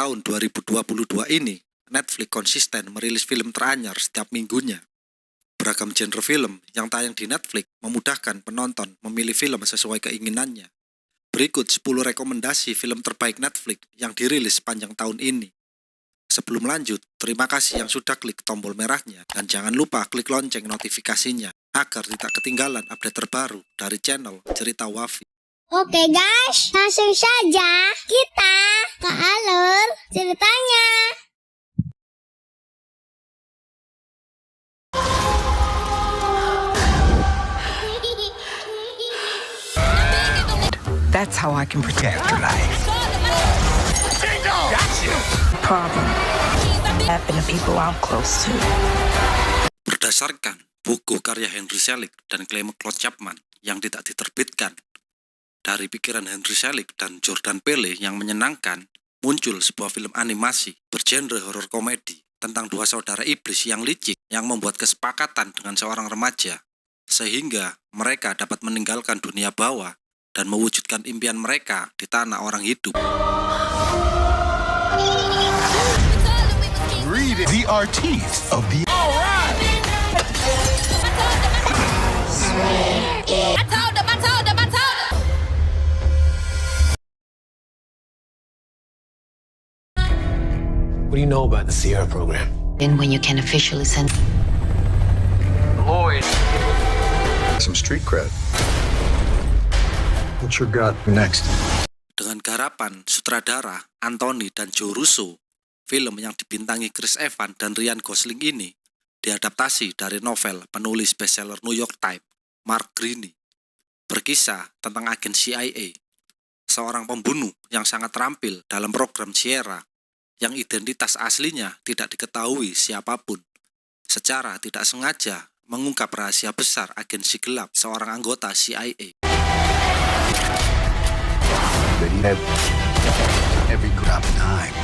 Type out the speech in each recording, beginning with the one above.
tahun 2022 ini, Netflix konsisten merilis film teranyar setiap minggunya. Beragam genre film yang tayang di Netflix memudahkan penonton memilih film sesuai keinginannya. Berikut 10 rekomendasi film terbaik Netflix yang dirilis sepanjang tahun ini. Sebelum lanjut, terima kasih yang sudah klik tombol merahnya dan jangan lupa klik lonceng notifikasinya agar tidak ketinggalan update terbaru dari channel Cerita Wafi. Oke guys, langsung saja kita ke alur ceritanya. That's how I can protect your life. Gotcha. Problem happen to people I'm close to. Berdasarkan buku karya Henry Selick dan Claude Chapman yang tidak diterbitkan, dari pikiran Henry Selick dan Jordan Peele yang menyenangkan, muncul sebuah film animasi bergenre horor komedi tentang dua saudara iblis yang licik yang membuat kesepakatan dengan seorang remaja, sehingga mereka dapat meninggalkan dunia bawah dan mewujudkan impian mereka di tanah orang hidup. Read the artiste of the... What do you know about the Sierra program? And when you can officially send Lloyd. Some street cred. What you got next? Dengan garapan sutradara Anthony dan Joe Russo, film yang dibintangi Chris Evans dan Ryan Gosling ini diadaptasi dari novel penulis bestseller New York Times, Mark Greene. Berkisah tentang agen CIA, seorang pembunuh yang sangat terampil dalam program Sierra, yang identitas aslinya tidak diketahui siapapun, secara tidak sengaja mengungkap rahasia besar agensi gelap seorang anggota CIA. Every crap time.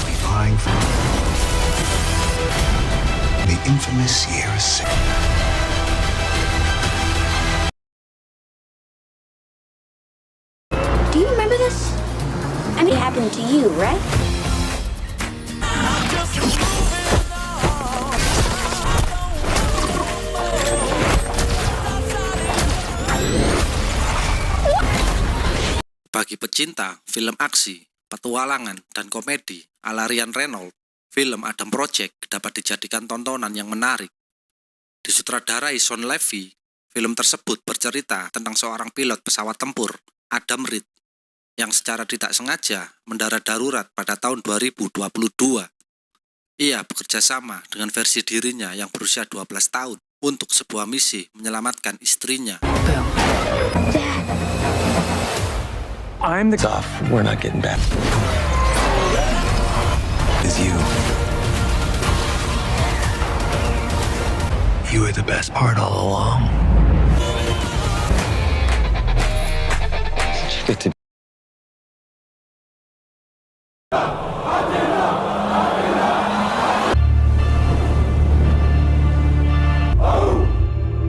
We buying from the infamous Sierra Six. Do you remember this? I mean, it happened to you, right? Bagi pecinta film aksi, petualangan, dan komedi ala Ryan Reynolds, film Adam Project dapat dijadikan tontonan yang menarik. Disutradarai Sean Levy, film tersebut bercerita tentang seorang pilot pesawat tempur, Adam Reed, yang secara tidak sengaja mendarat darurat pada tahun 2022. Ia bekerja sama dengan versi dirinya yang berusia 12 tahun untuk sebuah misi menyelamatkan istrinya. I'm the tough. We're not getting back. Is you. You were the best part all along. Get to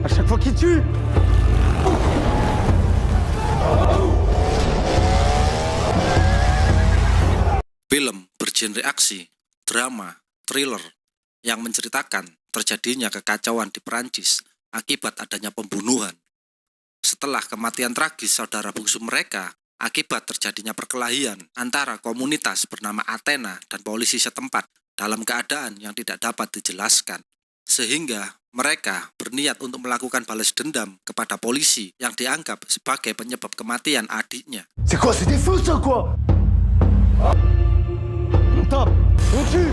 à chaque fois qu'il tue. Film bergenre aksi, drama, thriller yang menceritakan terjadinya kekacauan di Perancis akibat adanya pembunuhan. Setelah kematian tragis saudara bungsu mereka akibat terjadinya perkelahian antara komunitas bernama Athena dan polisi setempat dalam keadaan yang tidak dapat dijelaskan, sehingga mereka berniat untuk melakukan balas dendam kepada polisi yang dianggap sebagai penyebab kematian adiknya. C'est quoi, c'est des fous ça quoi? Top, on tue.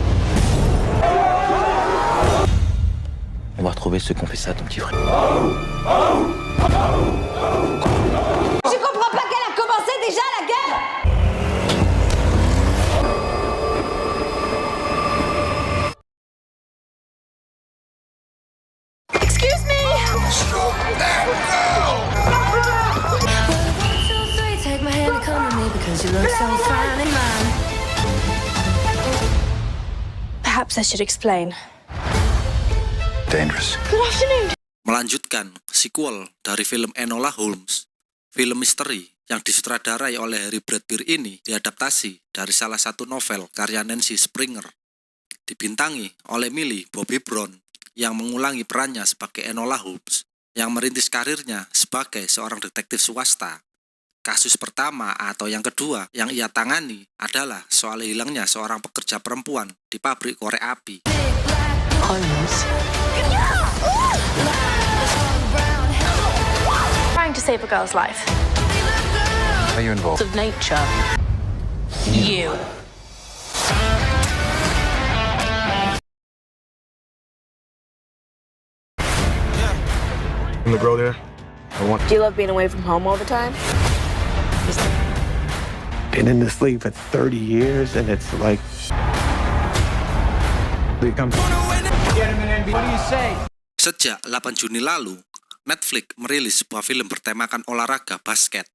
On va retrouver ceux qui ont fait ça, ton petit frère. Je comprends pas qu'elle a commencé déjà la guerre. Excuse me. Stop that now! Take my hand and come with me because you look so fine and mine. Perhaps I should explain. Dangerous. Good afternoon. Melanjutkan sequel dari film Enola Holmes, film misteri yang disutradarai oleh Harry Bradbeer ini diadaptasi dari salah satu novel karya Nancy Springer. Dibintangi oleh Millie Bobby Brown yang mengulangi perannya sebagai Enola Holmes yang merintis karirnya sebagai seorang detektif swasta. Kasus pertama atau yang kedua yang ia tangani adalah soal hilangnya seorang pekerja perempuan di pabrik korek api. Holmes. Trying to save a girl's life. Are you involved? Of nature. You. I'm the girl there. Do you love being away from home all the time? Been in this league for 30 years, and it's like. Sejak 8 Juni lalu, Netflix merilis sebuah film bertemakan olahraga basket.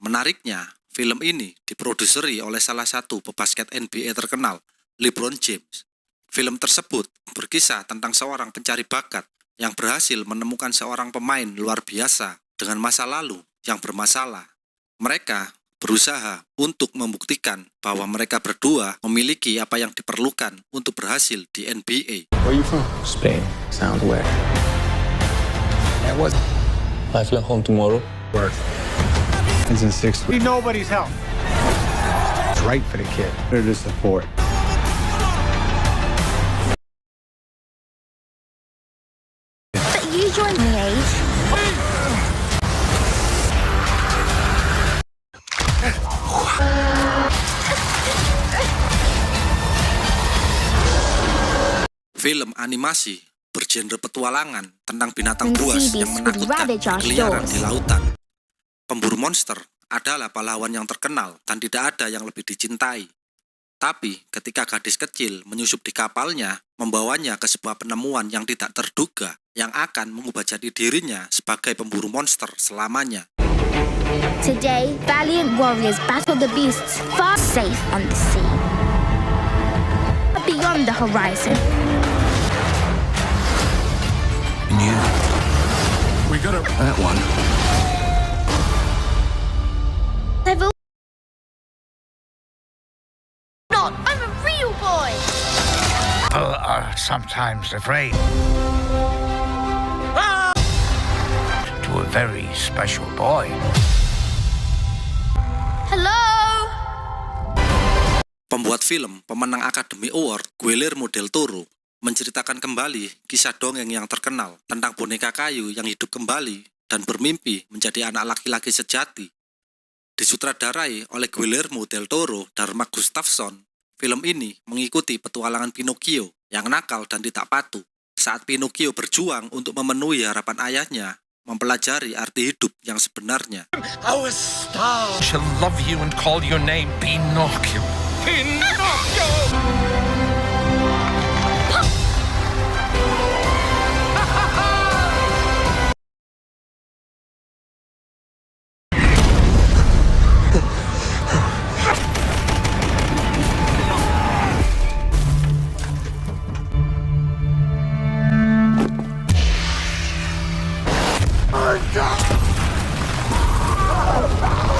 Menariknya, film ini diproduseri oleh salah satu pebasket NBA terkenal, LeBron James. Film tersebut berkisah tentang seorang pencari bakat yang berhasil menemukan seorang pemain luar biasa dengan masa lalu yang bermasalah. Mereka berusaha untuk membuktikan bahwa mereka berdua memiliki apa yang diperlukan untuk berhasil di NBA. Where you from? Spain. Sounds wet. That was. I fly home tomorrow. Work. It's in 6 weeks. Nobody's help. It's right for the kid. They're to support. But you joined me, Age. Film animasi bergenre petualangan tentang binatang And buas sea yang beasts would menakutkan ravage our berkeliaran shores. di lautan. Pemburu monster adalah pahlawan yang terkenal dan tidak ada yang lebih dicintai. Tapi ketika gadis kecil menyusup di kapalnya, membawanya ke sebuah penemuan yang tidak terduga yang akan mengubah jadi dirinya sebagai pemburu monster selamanya. Today, valiant warriors battle the beasts far safe on the sea. Beyond the horizon. And you, We got a. that one. I've not. I'm a real boy. People are sometimes afraid. To a very special boy. Hello. Pembuat film pemenang Academy Award Guillermo del Toro menceritakan kembali kisah dongeng yang terkenal tentang boneka kayu yang hidup kembali dan bermimpi menjadi anak laki-laki sejati. Disutradarai oleh Guillermo del Toro dan Mark Gustafson, film ini mengikuti petualangan Pinocchio yang nakal dan tidak patuh saat Pinocchio berjuang untuk memenuhi harapan ayahnya mempelajari arti hidup yang sebenarnya. Our star. She'll love you and call your name Pinocchio. Pinocchio!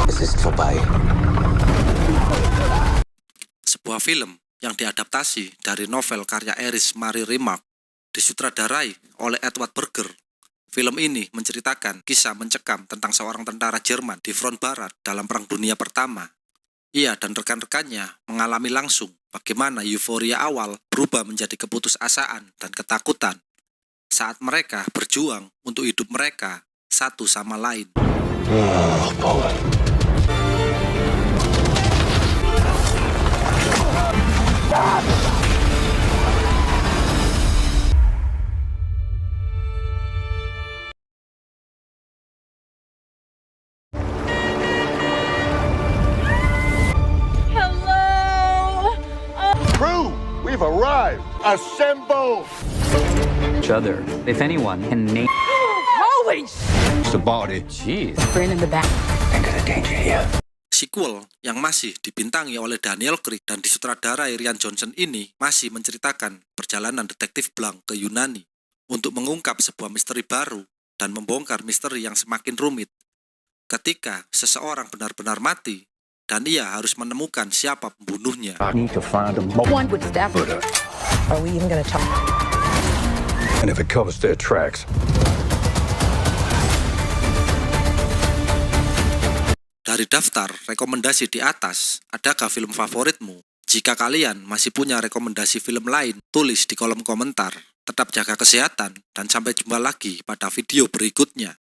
Es ist vorbei. Sebuah film yang diadaptasi dari novel karya Erich Marie Remarque disutradarai oleh Edward Berger. Film ini menceritakan kisah mencekam tentang seorang tentara Jerman di front barat dalam Perang Dunia Pertama. Ia dan rekan-rekannya mengalami langsung bagaimana euforia awal berubah menjadi keputusasaan dan ketakutan saat mereka berjuang untuk hidup mereka satu sama lain. Crew, we've arrived. Assemble. Each other. If anyone can name. It's the body. Jeez. Brain in the back. Think of the danger here. Sequel yang masih dibintangi oleh Daniel Craig dan disutradarai Rian Johnson ini masih menceritakan perjalanan detektif Blanc ke Yunani untuk mengungkap sebuah misteri baru dan membongkar misteri yang semakin rumit. ketika seseorang benar-benar mati dan ia harus menemukan siapa pembunuhnya. I need to find a One would stab her. Are we even going to talk? and if it covers their tracks. Dari daftar rekomendasi di atas, adakah film favoritmu? Jika kalian masih punya rekomendasi film lain, tulis di kolom komentar. Tetap jaga kesehatan dan sampai jumpa lagi pada video berikutnya.